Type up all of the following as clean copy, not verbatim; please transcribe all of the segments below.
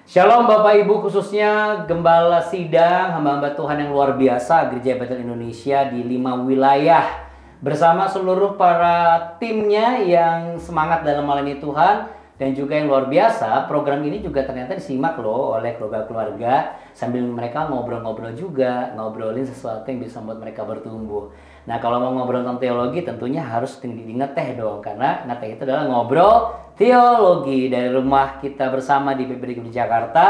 Shalom Bapak Ibu, khususnya Gembala Sidang, hamba-hamba Tuhan yang luar biasa Gereja Bethel Indonesia di 5 wilayah. Bersama seluruh para timnya yang semangat dalam melayani Tuhan. Dan juga yang luar biasa, program ini juga ternyata disimak loh oleh keluarga-keluarga. Sambil mereka ngobrol-ngobrol juga, ngobrolin sesuatu yang bisa membuat mereka bertumbuh. Nah, kalau mau ngobrol tentang teologi tentunya harus ngeteh dong. Karena ngeteh itu adalah ngobrol teologi. Dari rumah kita bersama di PPD Gembala Jakarta,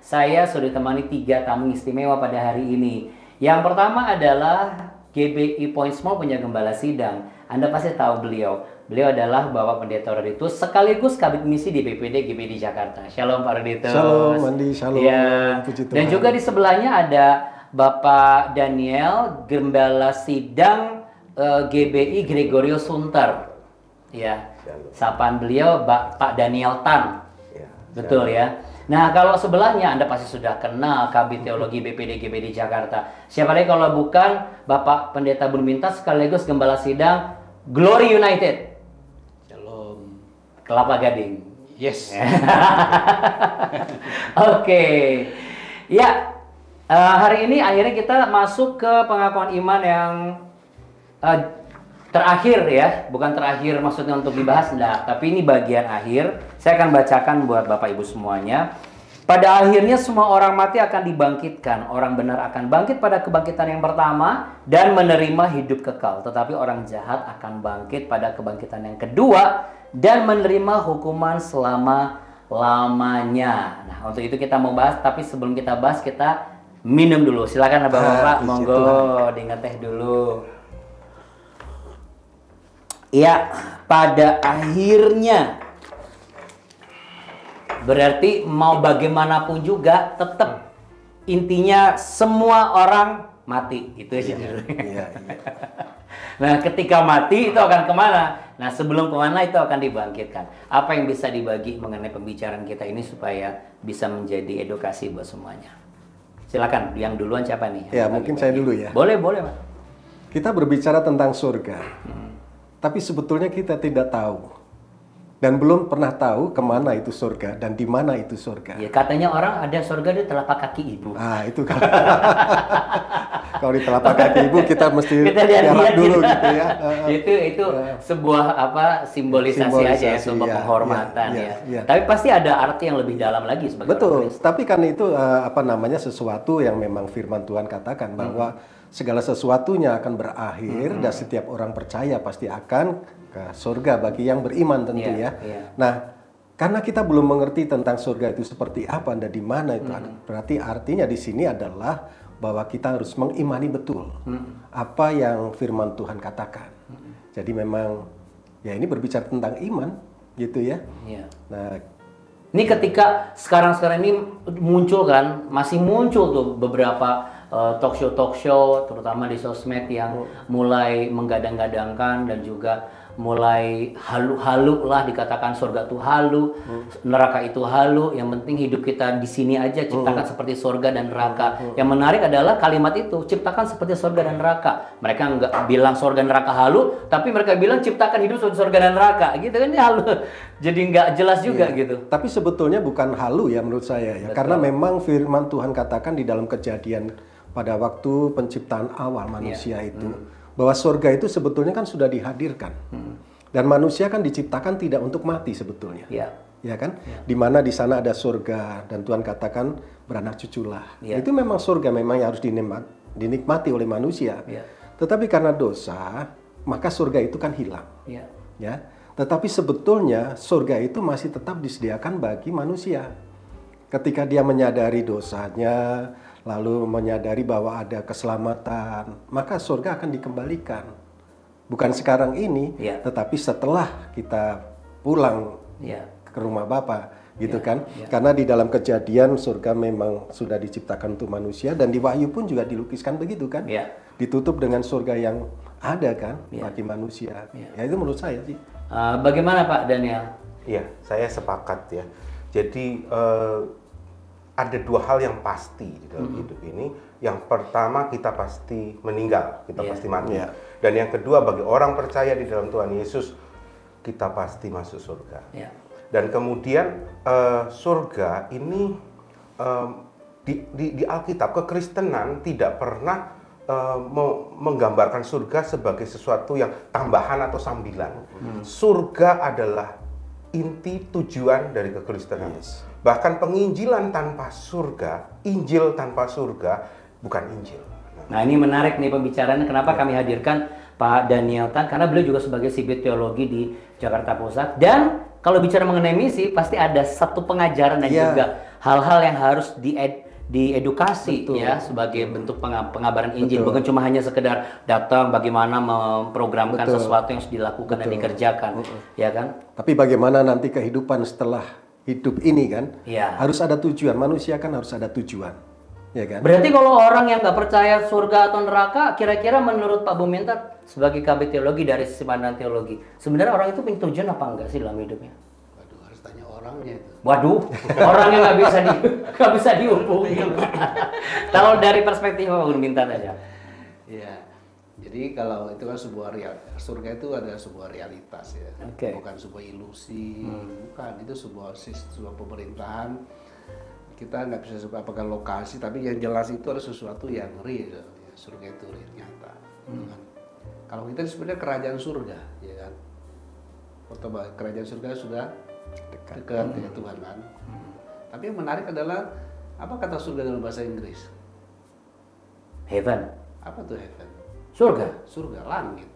saya sudah ditemani 3 tamu istimewa pada hari ini. Yang pertama adalah GBI Point Small punya Gembala Sidang. Anda pasti tahu beliau. Beliau adalah Bapak Pendeta Roditus sekaligus Kabid Misi di PPD GBI Jakarta. Shalom Pak Roditus. Shalom Andi, shalom. Ya. Puji Tuhan. Dan juga di sebelahnya ada Bapak Daniel, Gembala Sidang GBI Gregorio Sunter. Ya. Sapaan beliau Pak Daniel Tan. Ya, betul ya. Nah, kalau sebelahnya Anda pasti sudah kenal Kabid Teologi BPD GBI Jakarta. Siapa lagi kalau bukan Bapak Pendeta Bumintas sekaligus Gembala Sidang Glory United. Shalom. Kelapa Gading. Yes. Oke. Ya, hari ini akhirnya kita masuk ke pengakuan iman yang terakhir ya. Bukan terakhir maksudnya untuk dibahas, enggak. Tapi ini bagian akhir. Saya akan bacakan buat Bapak Ibu semuanya. Pada akhirnya semua orang mati akan dibangkitkan. Orang benar akan bangkit pada kebangkitan yang pertama dan menerima hidup kekal. Tetapi orang jahat akan bangkit pada kebangkitan yang kedua dan menerima hukuman selama-lamanya. Nah, untuk itu kita mau bahas, tapi sebelum kita bahas kita minum dulu. Silakan Bapak-bapak, monggo diingat teh dulu. Ya, pada akhirnya berarti mau bagaimanapun juga tetap intinya semua orang mati. Itu aja dulu. Iya. Nah, ketika mati itu akan kemana? Nah, sebelum kemana itu akan dibangkitkan. Apa yang bisa dibagi mengenai pembicaraan kita ini supaya bisa menjadi edukasi buat semuanya? Silakan, yang duluan siapa nih? Ya, mungkin saya dulu ya. Boleh, boleh, Pak. Kita berbicara tentang surga. Tapi sebetulnya kita tidak tahu. Dan belum pernah tahu kemana itu surga dan di mana itu surga. Ya, katanya orang ada surga di telapak kaki ibu. Ah, itu kan. Kalau di telapak kaki ibu kita mesti lihat dulu gitu ya. Itu sebuah simbolisasi aja ya, sebuah penghormatan ya. Tapi pasti ada arti yang lebih dalam lagi sebagai betul. Tapi kan itu sesuatu yang memang firman Tuhan katakan bahwa segala sesuatunya akan berakhir dan setiap orang percaya pasti akan ke surga bagi yang beriman tentu ya. Nah, karena kita belum mengerti tentang surga itu seperti apa dan di mana itu, berarti artinya di sini adalah bahwa kita harus mengimani betul apa yang firman Tuhan katakan. Jadi memang ya ini berbicara tentang iman gitu ya. Nah, ini ketika sekarang ini muncul kan, masih muncul tuh beberapa talk show terutama di sosmed yang mulai menggadang-gadangkan dan juga mulai halu-halu lah, dikatakan surga itu halu, neraka itu halu, yang penting hidup kita di sini aja, ciptakan seperti surga dan neraka. Yang menarik adalah kalimat itu, ciptakan seperti surga dan neraka. Mereka nggak bilang surga neraka halu, tapi mereka bilang ciptakan hidup seperti surga dan neraka, gitu kan, ini halu. Jadi nggak jelas juga gitu. Tapi sebetulnya bukan halu ya menurut saya ya, karena memang firman Tuhan katakan di dalam Kejadian pada waktu penciptaan awal manusia itu, bahwa surga itu sebetulnya kan sudah dihadirkan. Dan manusia kan diciptakan tidak untuk mati sebetulnya. Ya kan? Dimana di sana ada surga dan Tuhan katakan beranak cuculah. Itu memang surga memang yang harus dinikmati oleh manusia. Tetapi karena dosa, maka surga itu kan hilang. Ya. Tetapi sebetulnya surga itu masih tetap disediakan bagi manusia. Ketika dia menyadari dosanya, lalu menyadari bahwa ada keselamatan, maka surga akan dikembalikan. Bukan sekarang ini, tetapi setelah kita pulang ke rumah Bapa, gitu kan? Karena di dalam Kejadian surga memang sudah diciptakan untuk manusia, dan di Wahyu pun juga dilukiskan begitu kan? Ditutup dengan surga yang ada kan bagi manusia. Ya itu menurut saya sih. Bagaimana Pak Daniel? Iya, saya sepakat ya. Jadi ada 2 hal yang pasti di dalam hidup ini. Yang pertama, kita pasti meninggal, kita pasti mati. Dan yang kedua, bagi orang percaya di dalam Tuhan Yesus, kita pasti masuk surga. Dan kemudian surga ini di Alkitab kekristenan tidak pernah menggambarkan surga sebagai sesuatu yang tambahan atau sambilan. Surga adalah inti tujuan dari kekristenan. Bahkan penginjilan tanpa surga, Injil tanpa surga bukan Injil. Nah ini menarik nih pembicaraannya, kenapa kami hadirkan Pak Daniel Tan, karena beliau juga sebagai Sibit Teologi di Jakarta Pusat. Dan kalau bicara mengenai misi, pasti ada satu pengajaran dan juga hal-hal yang harus diedukasi ya sebagai bentuk pengabaran Injil. Bukan cuma hanya sekedar datang bagaimana memprogramkan sesuatu yang harus dilakukan dan dikerjakan, ya kan? Tapi bagaimana nanti kehidupan setelah hidup ini kan? Harus ada tujuan. Manusia kan harus ada tujuan. Ya kan? Berarti kalau orang yang nggak percaya surga atau neraka, kira-kira menurut Pak Bumintat sebagai KB Teologi dari sisi pandang teologi, sebenarnya orang itu punya tujuan apa enggak sih dalam hidupnya? Waduh, harus tanya orangnya itu. Waduh, orangnya nggak bisa dihubungi. Kalau dari perspektif Pak Bumintat aja. Iya. Jadi kalau itu kan surga itu adalah sebuah realitas ya, bukan sebuah ilusi, bukan, itu sebuah pemerintahan. Kita nggak bisa sebut apakah lokasi, tapi yang jelas itu adalah sesuatu yang real. Ya. Surga itu real, nyata. Kan? Kalau kita sebenarnya kerajaan surga, ya kan? Pertama, kerajaan surga sudah dekat dengan Tuhan kan. Tapi yang menarik adalah apa kata surga dalam bahasa Inggris? Heaven. Apa tuh heaven? Surga. Surga, langit.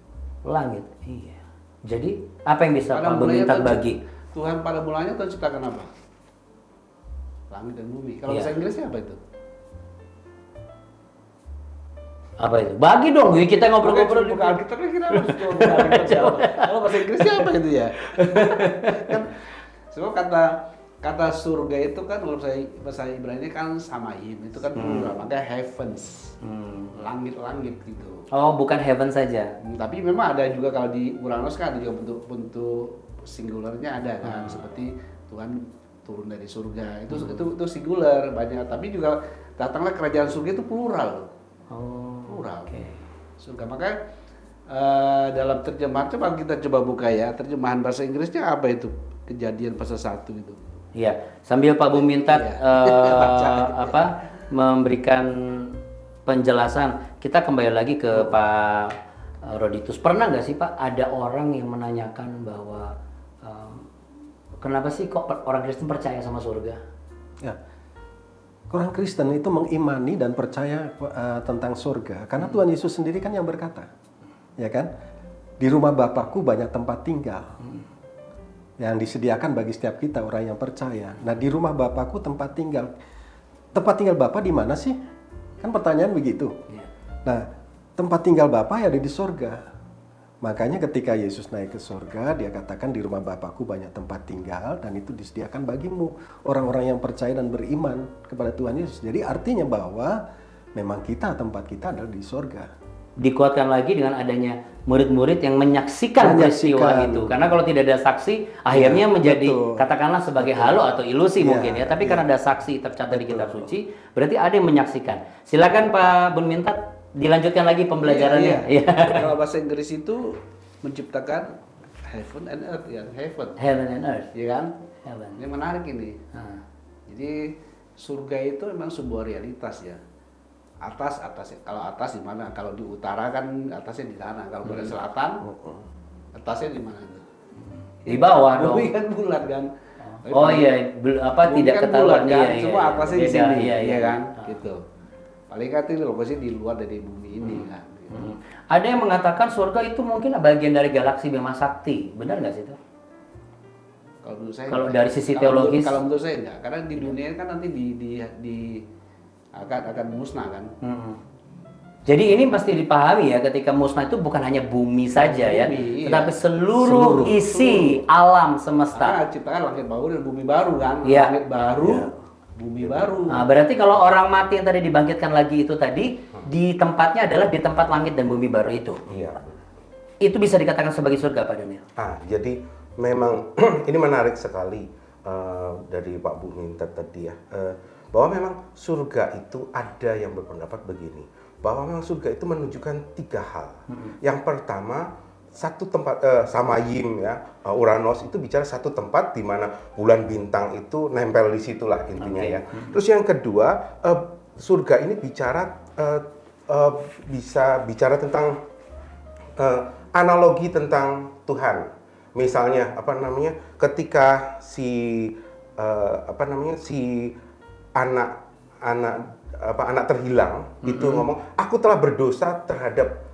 Langit, iya. Jadi apa yang bisa Pak Bumintat bagi? Tuhan pada mulanya Tuhan ciptakan apa? Langit dan bumi. Kalau bahasa Inggrisnya apa itu? Apa itu? Bagi dong, kita ngobrol-ngobrol. Bukan Alkitab, kira harus kalau bahasa Inggrisnya apa itu ya? Kan sebab kata surga itu kan kalau bahasa Ibrani kan samaim, itu kan plural, makanya heavens. Langit-langit gitu. Oh, bukan heaven saja. Tapi memang ada juga kalau di Uranus kan ada juga bentuk singularnya ada kan, seperti Tuhan turun dari surga, itu singular banyak, tapi juga datanglah kerajaan surga itu plural. Plural. Surga. Maka dalam terjemahan, coba kita buka ya, terjemahan bahasa Inggrisnya apa itu? Kejadian pasal 1 itu. Iya, sambil Pak Bumintat memberikan penjelasan, kita kembali lagi ke Pak Roditus. Pernah nggak sih Pak ada orang yang menanyakan bahwa kenapa sih kok orang Kristen percaya sama surga? Ya, orang Kristen itu mengimani dan percaya tentang surga karena Tuhan Yesus sendiri kan yang berkata, ya kan, di rumah Bapakku banyak tempat tinggal yang disediakan bagi setiap kita orang yang percaya. Nah, di rumah Bapakku tempat tinggal Bapa di mana sih? Kan pertanyaan begitu. Nah, tempat tinggal Bapa ya ada di surga. Makanya ketika Yesus naik ke surga, dia katakan di rumah Bapakku banyak tempat tinggal dan itu disediakan bagimu, orang-orang yang percaya dan beriman kepada Tuhan Yesus. Jadi artinya bahwa memang tempat kita adalah di surga. Dikuatkan lagi dengan adanya murid-murid yang menyaksikan peristiwa itu. Karena kalau tidak ada saksi, akhirnya menjadi katakanlah sebagai halo atau ilusi mungkin ya. Tapi karena ada saksi tercatat di kitab suci, berarti ada yang menyaksikan. Silakan Pak Bumintat. Dilanjutkan lagi pembelajarannya. Kalau bahasa Inggris itu menciptakan heaven and earth ya, heaven and earth, ya kan? Heaven. Ini menarik ini. Jadi surga itu memang sebuah realitas ya. Atas. Kalau atas di mana? Kalau di utara kan atasnya di sana. Kalau di selatan, atasnya di mana? Di bawah dong. Bumi kan bulat kan. Oh iya, tidak kan ketahuan kan? Iya, semua atasnya di sini, iya kan? Gitu. Paling kan itu lokasi di luar dari bumi ini kan. Gitu. Ada yang mengatakan surga itu mungkin bagian dari galaksi Bima Sakti, benar nggak sih itu? Kalau menurut saya, kalau dari sisi teologis, kalau menurut saya enggak, karena di dunia kan nanti akan musnah kan. Jadi ini mesti dipahami ya, ketika musnah itu bukan hanya bumi saja ya, tetapi seluruh isi alam semesta. Ciptakan langit baru dan bumi baru kan, langit baru. Bumi baru. Nah, berarti kalau orang mati yang tadi dibangkitkan lagi itu tadi, di tempatnya adalah di tempat langit dan bumi baru itu. Iya. Itu bisa dikatakan sebagai surga, Pak Daniel. Jadi memang ini menarik sekali dari Pak Bumintat tadi ya, bahwa memang surga itu ada yang berpendapat begini, bahwa memang surga itu menunjukkan 3 hal. Yang pertama, satu tempat, Samayim ya, Uranus itu bicara satu tempat di mana bulan bintang itu nempel di situlah intinya ya. Terus yang kedua, surga ini bisa bicara tentang analogi tentang Tuhan. Misalnya ketika si anak terhilang itu ngomong, aku telah berdosa terhadap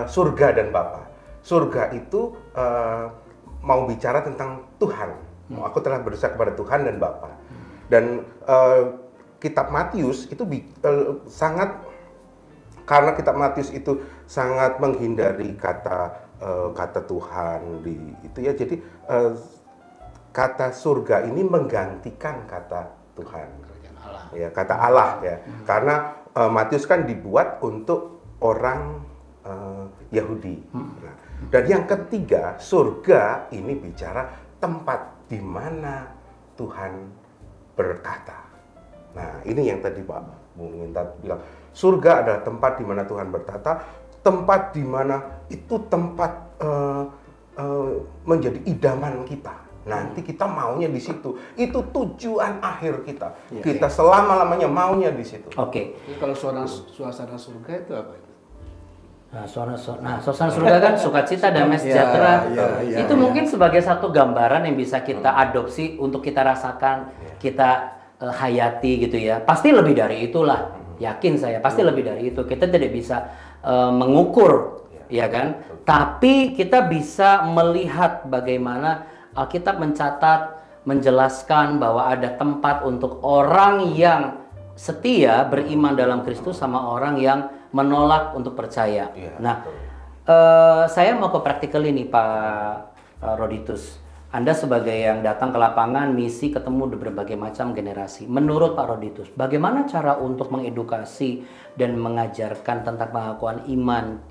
surga dan Bapa. Surga itu mau bicara tentang Tuhan. Aku telah berdosa kepada Tuhan dan Bapa. Dan kitab Matius itu karena kitab Matius itu sangat menghindari kata Tuhan itu ya. Jadi kata surga ini menggantikan kata Tuhan. Ya, kata Allah ya. Karena Matius kan dibuat untuk orang Yahudi. Nah, dan yang ketiga, surga ini bicara tempat di mana Tuhan berkata. Nah, ini yang tadi Pak Bung Minta bilang, surga adalah tempat di mana Tuhan berkata, tempat di mana itu tempat menjadi idaman kita. Nanti kita maunya di situ. Itu tujuan akhir kita. Kita selama-lamanya maunya di situ. Oke. Kalau suasana surga itu apa itu? Suasana surga kan sukacita, damai sejahtera. Itu mungkin sebagai satu gambaran yang bisa kita adopsi untuk kita rasakan, kita hayati gitu ya. Pasti lebih dari itulah. Yakin saya, pasti lebih dari itu. Kita tidak bisa mengukur, ya kan? Tapi kita bisa melihat bagaimana Alkitab mencatat, menjelaskan bahwa ada tempat untuk orang yang setia beriman dalam Kristus sama orang yang menolak untuk percaya. Nah, saya mau ke praktikal ini Pak Roditus. Anda sebagai yang datang ke lapangan, misi ketemu di berbagai macam generasi. Menurut Pak Roditus, bagaimana cara untuk mengedukasi dan mengajarkan tentang pengakuan iman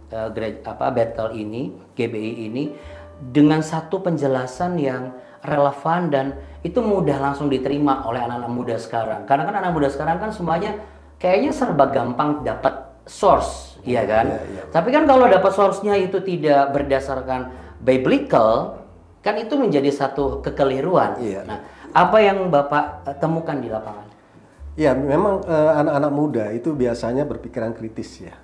Bethel ini, GBI ini, dengan satu penjelasan yang relevan dan itu mudah langsung diterima oleh anak-anak muda sekarang. Karena kan anak muda sekarang kan semuanya kayaknya serba gampang dapat source, iya kan? Tapi kan kalau dapat source-nya itu tidak berdasarkan biblical, kan itu menjadi satu kekeliruan. Nah, apa yang Bapak temukan di lapangan? Ya, memang anak-anak muda itu biasanya berpikiran kritis ya.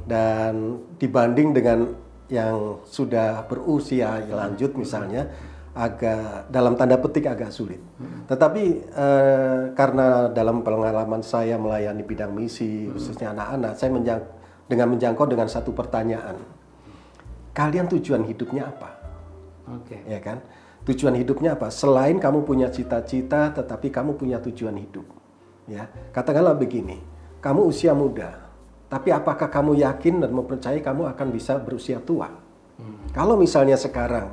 Dan dibanding dengan yang sudah berusia lanjut misalnya, agak dalam tanda petik agak sulit. Tetapi karena dalam pengalaman saya melayani bidang misi khususnya anak-anak, saya menjangkau dengan satu pertanyaan. Kalian tujuan hidupnya apa? Ya kan? Tujuan hidupnya apa? Selain kamu punya cita-cita, tetapi kamu punya tujuan hidup. Ya, katakanlah begini, kamu usia muda, tapi apakah kamu yakin dan mempercayai kamu akan bisa berusia tua? Kalau misalnya sekarang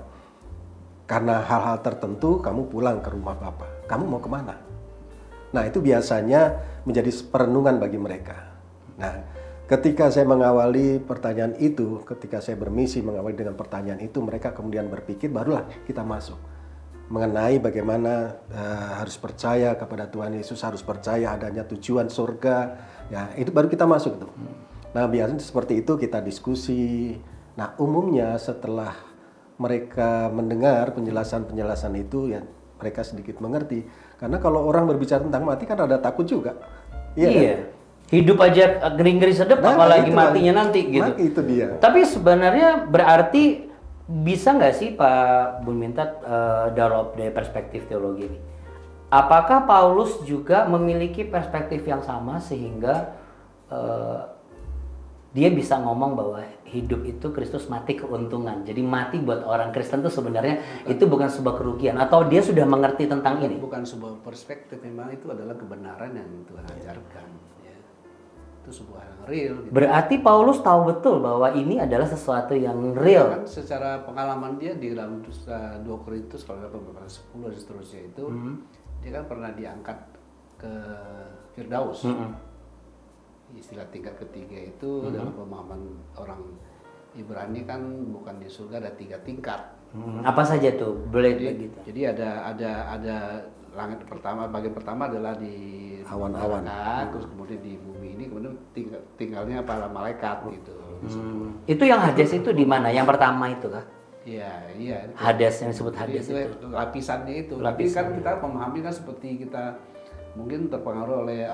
karena hal-hal tertentu kamu pulang ke rumah Bapak, kamu mau kemana? Nah, itu biasanya menjadi perenungan bagi mereka. Nah, ketika saya mengawali pertanyaan itu, ketika saya bermisi mengawali dengan pertanyaan itu, mereka kemudian berpikir, barulah kita masuk mengenai bagaimana harus percaya kepada Tuhan Yesus, harus percaya adanya tujuan surga. Ya, itu baru kita masuk tuh. Nah, biasanya seperti itu kita diskusi. Nah, umumnya setelah mereka mendengar penjelasan-penjelasan itu, ya mereka sedikit mengerti. Karena kalau orang berbicara tentang mati kan ada takut juga. Iya. Kan? Hidup aja ngeri-ngeri sedep, apalagi matinya nanti gitu. Mati itu dia. Tapi sebenarnya berarti bisa nggak sih Pak Bun Mintat dari perspektif teologi ini? Apakah Paulus juga memiliki perspektif yang sama sehingga dia bisa ngomong bahwa hidup itu Kristus, mati keuntungan. Jadi mati buat orang Kristen itu sebenarnya itu bukan sebuah kerugian, atau dia sudah mengerti tentang ini? Bukan sebuah perspektif, memang itu adalah kebenaran yang Tuhan ajarkan. Ya. Itu sebuah yang real. Gitu. Berarti Paulus tahu betul bahwa ini adalah sesuatu yang real. Kan secara pengalaman dia di dalam 2 Korintus kalau pasal 10 dan seterusnya itu, dia kan pernah diangkat ke Firdaus. Istilah tingkat ketiga itu dalam pemahaman orang Ibrani kan bukan di surga ada 3 tingkat. Apa saja tuh? Boleh begitu. Jadi ada langit pertama, bagian pertama adalah di awan-awan. Terus kemudian di bumi ini, kemudian tinggalnya para malaikat gitu. Itu yang Hades itu di mana? Yang pertama itu kah? Iya. Hades yang disebut Hades itu. Lapisannya itu. Tapi kan kita memahami kan seperti kita mungkin terpengaruh oleh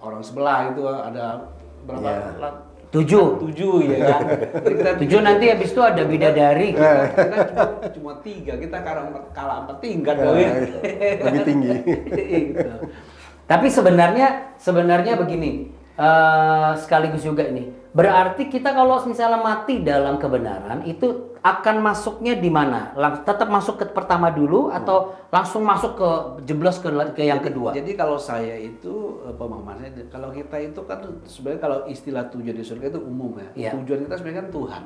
orang sebelah itu ada berapa? 7 ya kan. Kita 7 nanti habis itu ada bidadari. Kita cuma 3, kita kalah 4 tingkat lebih tinggi. Gitu. Tapi sebenarnya begini, sekaligus juga ini. Berarti kita kalau misalnya mati dalam kebenaran itu akan masuknya di mana? Tetap masuk ke pertama dulu atau langsung masuk ke jeblos ke yang kedua? Jadi kalau saya itu pemahamannya, kalau kita itu kan sebenarnya kalau istilah tujuan di surga itu umum ya. Tujuan kita sebenarnya kan Tuhan.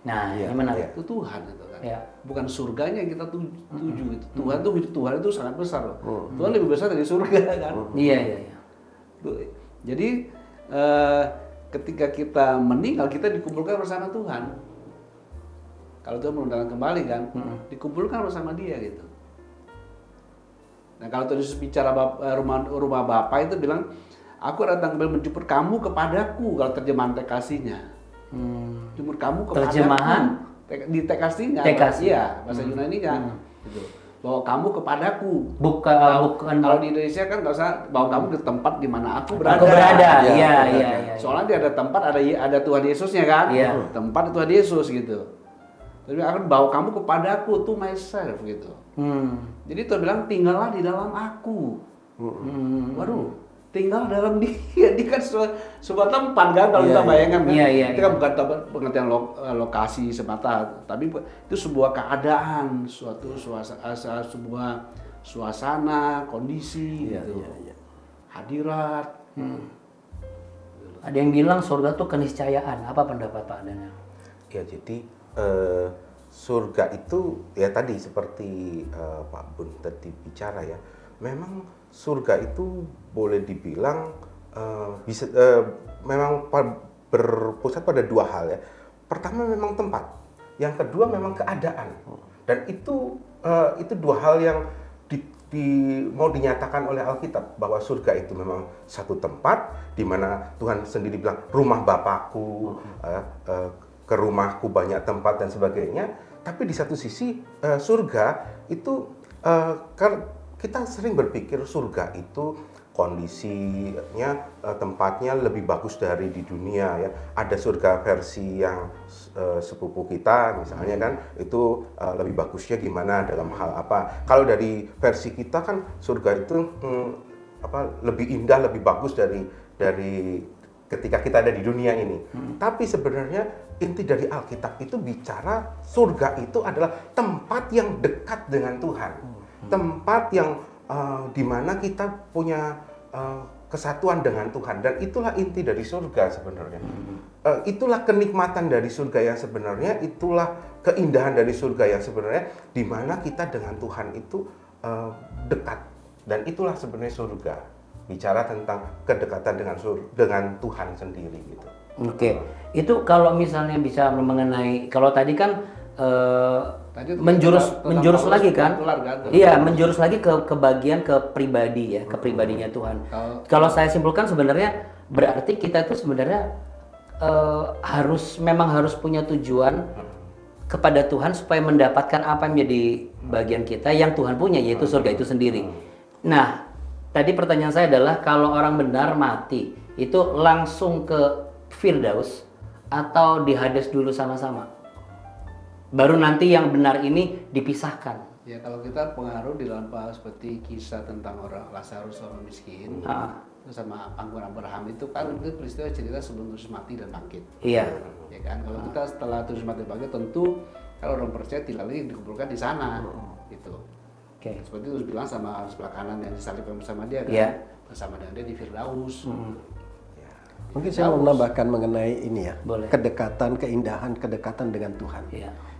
Nah, ini menarik. Itu Tuhan itu kan. Bukan surganya yang kita tuju gitu. Tuhan itu sangat besar loh. Tuhan lebih besar dari surga kan. Iya. Jadi ketika kita meninggal kita dikumpulkan bersama Tuhan. Kalau Tuhan mendatangkan kembali kan, dikumpulkan bersama Dia gitu. Nah kalau Tuhan Yesus bicara rumah Bapa itu bilang, aku datang kembali menjemput kamu kepadaku, kalau terjemahan TKC-nya. Jemput kamu kepadaku. Terjemahan? Di TKC-nya. Iya, bahasa Yunani-nya. Gitu. Bawa kamu kepadaku. Bukan. Kalau di Indonesia kan nggak usah bawa kamu ke tempat di mana aku berada. Iya. Soalnya dia ada tempat, ada Tuhan Yesusnya kan. Iya. Tempat Tuhan Yesus gitu. Tapi akan bawa kamu kepadaku, to myself gitu. Jadi Tuhan bilang tinggallah di dalam aku. Waduh, tinggal dalam Dia. Dia kan sebuah tempat kan kalau kita bayangkan kan. Itu kan bukan pengertian lokasi semata, tapi itu sebuah keadaan, sebuah suasana, kondisi gitu. Hadirat. Ada yang bilang surga itu keniscayaan. Apa pendapat Pak Daniel? Ya jadi surga itu ya tadi seperti Pak Bun tadi bicara ya, memang surga itu boleh dibilang memang berpusat pada 2 hal ya. Pertama memang tempat, yang kedua memang keadaan, dan itu 2 hal yang mau dinyatakan oleh Alkitab bahwa surga itu memang satu tempat di mana Tuhan sendiri bilang rumah Bapakku, ke rumahku banyak tempat dan sebagainya. Tapi di satu sisi surga itu kan kita sering berpikir surga itu kondisinya tempatnya lebih bagus dari di dunia ya. Ada surga versi yang sepupu kita misalnya kan itu lebih bagusnya gimana dalam hal apa. Kalau dari versi kita kan surga itu lebih indah, lebih bagus dari ketika kita ada di dunia ini. Tapi sebenarnya inti dari Alkitab itu bicara surga itu adalah tempat yang dekat dengan Tuhan. Tempat yang di mana kita punya kesatuan dengan Tuhan, dan itulah inti dari surga sebenarnya. Itulah kenikmatan dari surga yang sebenarnya, itulah keindahan dari surga yang sebenarnya, di mana kita dengan Tuhan itu dekat, dan itulah sebenarnya surga. Bicara tentang kedekatan dengan Tuhan sendiri gitu. Oke. Itu kalau misalnya bisa mengenai, kalau tadi kan menjurus lagi kan? Iya, menjurus lagi ke bagian ke pribadi ya, ke pribadinya Tuhan. Kalau saya simpulkan sebenarnya berarti kita itu sebenarnya memang harus punya tujuan kepada Tuhan supaya mendapatkan apa yang menjadi bagian kita yang Tuhan punya, yaitu surga itu sendiri. Nah, tadi pertanyaan saya adalah kalau orang benar mati itu langsung ke Firdaus atau di Hades dulu sama-sama? Baru nanti yang benar ini dipisahkan. Ya kalau kita pengaruh di dalam seperti kisah tentang orang Lazarus orang miskin, sama pangkuan Abraham itu kan itu peristiwa cerita sebelum Yesus mati dan bangkit. Iya. Ya kan kalau kita setelah Yesus mati dan bangkit tentu kalau orang percaya tidak lagi dikumpulkan di sana, gitu. Oke. Seperti itu bilang sama sebelah kanan yang disalibkan bersama dia kan, bersama dengan dia di Firdaus. Mungkin saya mau menambahkan mengenai ini ya, boleh. Kedekatan, keindahan, kedekatan dengan Tuhan.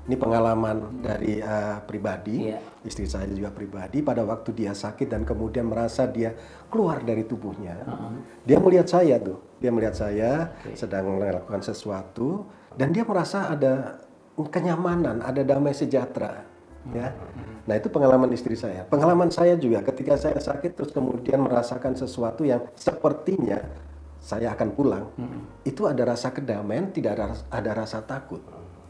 Ini pengalaman dari pribadi, istri saya juga pribadi, pada waktu dia sakit dan kemudian merasa dia keluar dari tubuhnya. Dia melihat saya sedang melakukan sesuatu, dan dia merasa ada kenyamanan, ada damai sejahtera. Ya. Nah itu pengalaman istri saya. Pengalaman saya juga ketika saya sakit terus kemudian merasakan sesuatu yang sepertinya saya akan pulang, itu ada rasa kedamaian, tidak ada rasa takut.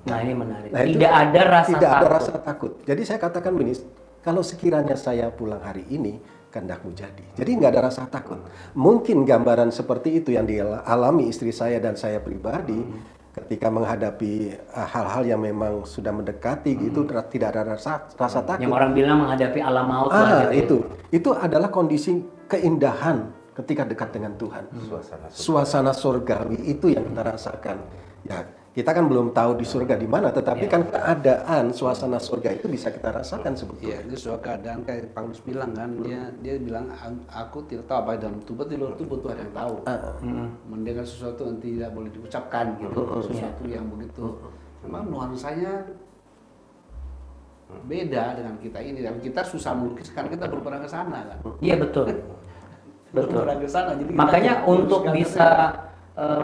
Nah, ini menarik. Nah, tidak ada rasa tidak takut. ada rasa takut. Jadi saya katakan begini, kalau sekiranya saya pulang hari ini, kehendakmu jadi. Jadi nggak ada rasa takut. Mungkin gambaran seperti itu yang dialami istri saya dan saya pribadi ketika menghadapi hal-hal yang memang sudah mendekati gitu, tidak ada rasa takut. Yang orang bilang menghadapi alam maut lah gitu. Itu adalah kondisi keindahan ketika dekat dengan Tuhan. Suasana surgawi itu yang kita rasakan. Ya, kita kan belum tahu di surga di mana, tetapi kan keadaan suasana surga itu bisa kita rasakan sebetulnya. Iya, itu suatu keadaan kayak Paulus bilang kan, dia bilang aku tidak tahu apa dalam tubuh, di luar tubuh Tuhan yang tahu. Mendengar sesuatu yang tidak boleh diucapkan gitu, sesuatu yang begitu. Memang nuansanya beda dengan kita ini, dan kita susah melukiskan, kita belum pernah ke sana kan. Iya betul. Betul. Pernah ke sana, jadi makanya untuk bisa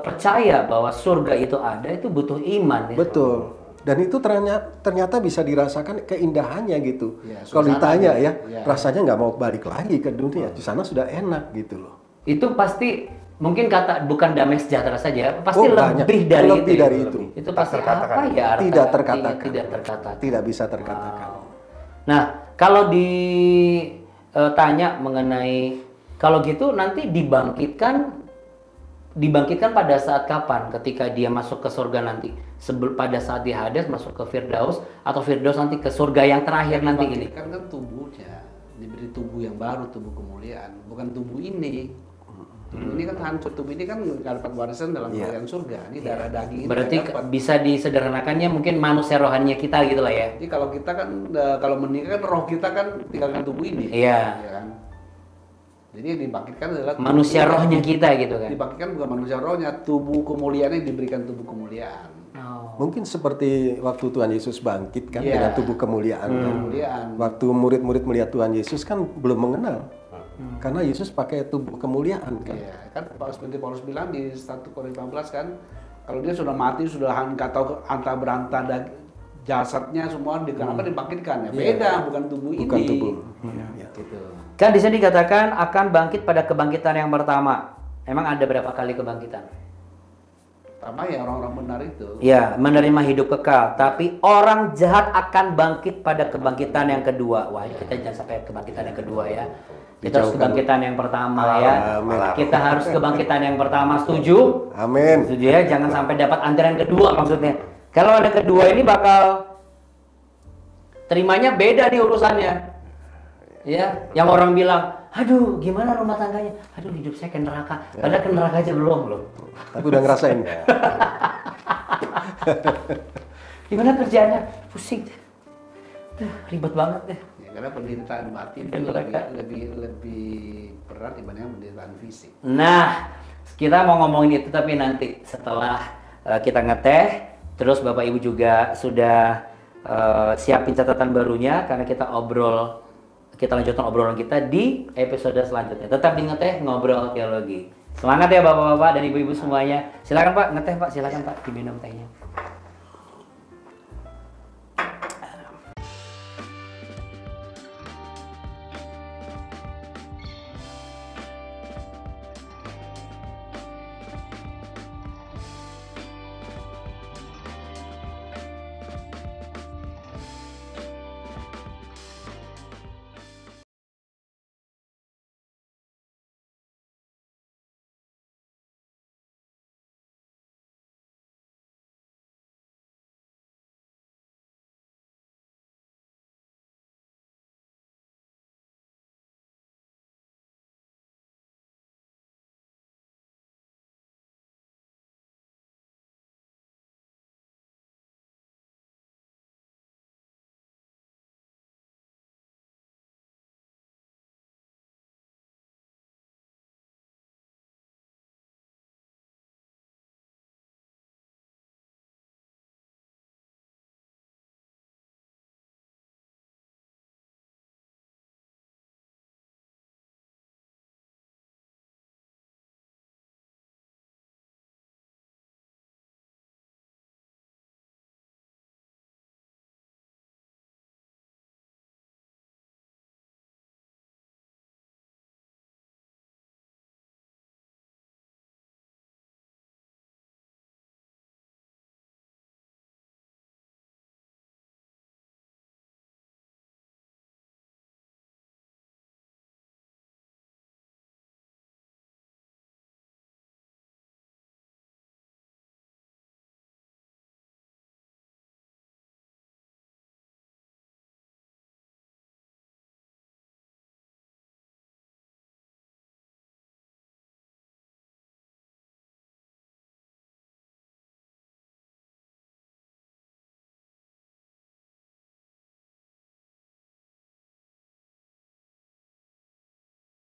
percaya bahwa surga itu ada, itu butuh iman ya. Betul. Dan itu ternyata bisa dirasakan keindahannya gitu. Ya, kalau ditanya ya, rasanya nggak mau balik lagi ke dunia. Di sana sudah enak gitu loh. Itu pasti mungkin bukan damai sejahtera saja, pasti lebih dari itu. Itu pasti apa ya? Tidak terkatakan. Tidak terkatakan. Tidak bisa terkatakan. Wow. Nah, kalau ditanya mengenai kalau gitu nanti dibangkitkan pada saat kapan? Ketika dia masuk ke surga nanti, pada saat dia Hades masuk ke Firdaus, atau Firdaus nanti ke surga yang terakhir nanti ini? Kan tubuhnya diberi tubuh yang baru, tubuh kemuliaan, bukan tubuh ini. Ini kan hancur, tubuh ini kan nggak dapat warisan dalam kerajaan surga. Ini darah daging. Berarti bisa disederhanakannya mungkin manusia rohaninya kita gitu lah ya. Jadi kalau kita kan kalau meninggal kan roh kita kan tinggalkan tubuh ini. Iya. Ya kan? Jadi yang dibangkitkan adalah manusia rohnya kita gitu kan. Dibangkitkan bukan manusia rohnya, tubuh kemuliaan yang diberikan tubuh kemuliaan. Mungkin seperti waktu Tuhan Yesus bangkit kan dengan tubuh kemuliaan. Waktu murid-murid melihat Tuhan Yesus kan belum mengenal. Karena Yesus pakai tubuh kemuliaan kan. Iya, kan seperti Paulus bilang di 1 Korintus 15 kan, kalau dia sudah mati, sudah nggak tahu antah berantah jasadnya semua dibangkitkan ya. Beda, bukan tubuh ini. Bukan tubuh. Gitu. Kan di sini dikatakan akan bangkit pada kebangkitan yang pertama. Emang ada berapa kali kebangkitan? Pertama ya orang-orang benar itu. Ya, menerima hidup kekal. Tapi orang jahat akan bangkit pada kebangkitan yang kedua. Wah, kita jangan sampai kebangkitan yang kedua ya. Kita harus kebangkitan yang pertama ya. Kita harus kebangkitan yang pertama, setuju? Amin. Setuju ya, jangan sampai dapat antrian kedua maksudnya. Kalau ada kedua ini bakal terimanya beda di urusannya. Ya, yang orang bilang, aduh gimana rumah tangganya? Aduh hidup saya ke neraka. Padahal ke neraka aja belum. Tapi udah ngerasain. Gimana kerjaannya? Pusing. Ribet banget deh. Ya, karena penderitaan batin itu lebih berat dibanding penderitaan fisik. Nah, kita mau ngomongin itu tapi nanti setelah kita ngeteh, terus Bapak Ibu juga sudah siapin catatan barunya karena kita lanjutkan obrolan kita di episode selanjutnya. Tetap di Ngeteh Ngobrol Teologi. Semangat ya Bapak-bapak dan Ibu-ibu semuanya. Silakan Pak, ngeteh Pak, silakan Pak, diminum tehnya.